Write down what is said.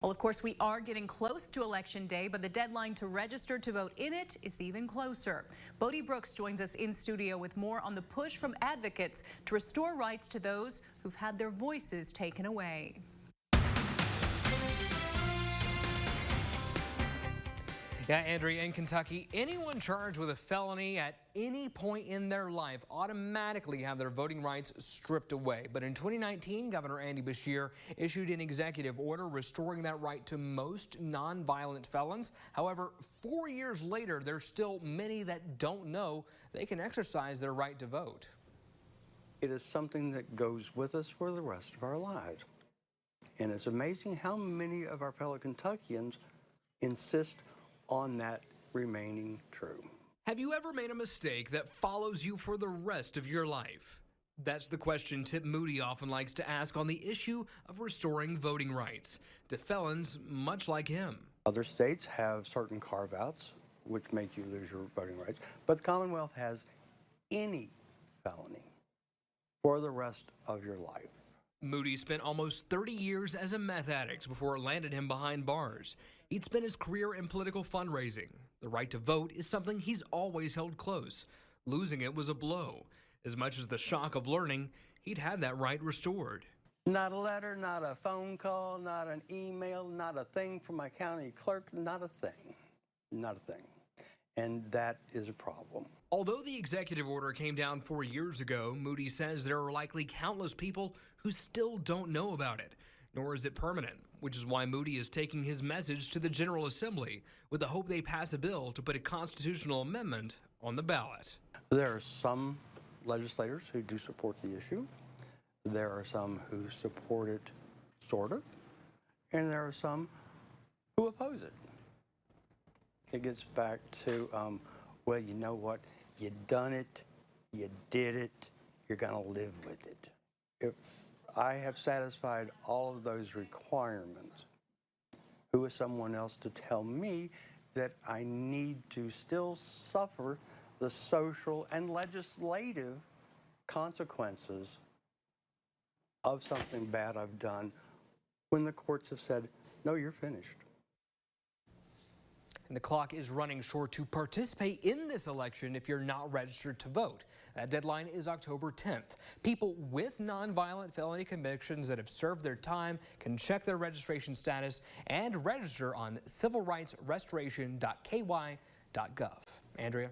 Well, of course, we are getting close to Election Day, but the deadline to register to vote in it is even closer. Bodie Brooks joins us in studio with more on the push from advocates to restore rights to those who've had their voices taken away. Yeah, Andrea, in Kentucky, anyone charged with a felony at any point in their life automatically have their voting rights stripped away. But in 2019, Governor Andy Beshear issued an executive order restoring that right to most nonviolent felons. However, 4 years later, there's still many that don't know they can exercise their right to vote. It is something that goes with us for the rest of our lives. And it's amazing how many of our fellow Kentuckians insist on that remaining true. Have you ever made a mistake that follows you for the rest of your life? That's the question Tip Moody often likes to ask on the issue of restoring voting rights to felons much like him. Other states have certain carve-outs which make you lose your voting rights, but the Commonwealth has any felony for the rest of your life. Moody spent almost 30 years as a meth addict before it landed him behind bars. He'd spent his career in political fundraising. The right to vote is something he's always held close. Losing it was a blow. As much as the shock of learning, he'd had that right restored. Not a letter, not a phone call, not an email, not a thing from my county clerk, not a thing. Not a thing. And that is a problem. Although the executive order came down 4 years ago, Moody says there are likely countless people who still don't know about it, nor is it permanent, which is why Moody is taking his message to the General Assembly with the hope they pass a bill to put a constitutional amendment on the ballot. There are some legislators who do support the issue. There are some who support it, sort of, and there are some who oppose it. It gets back to, well, you know what? You done it, you did it, you're going to live with it. If I have satisfied all of those requirements, who is someone else to tell me that I need to still suffer the social and legislative consequences of something bad I've done when the courts have said, no, you're finished? And the clock is running short to participate in this election if you're not registered to vote. That deadline is October 10th. People with nonviolent felony convictions that have served their time can check their registration status and register on civilrightsrestoration.ky.gov. Andrea?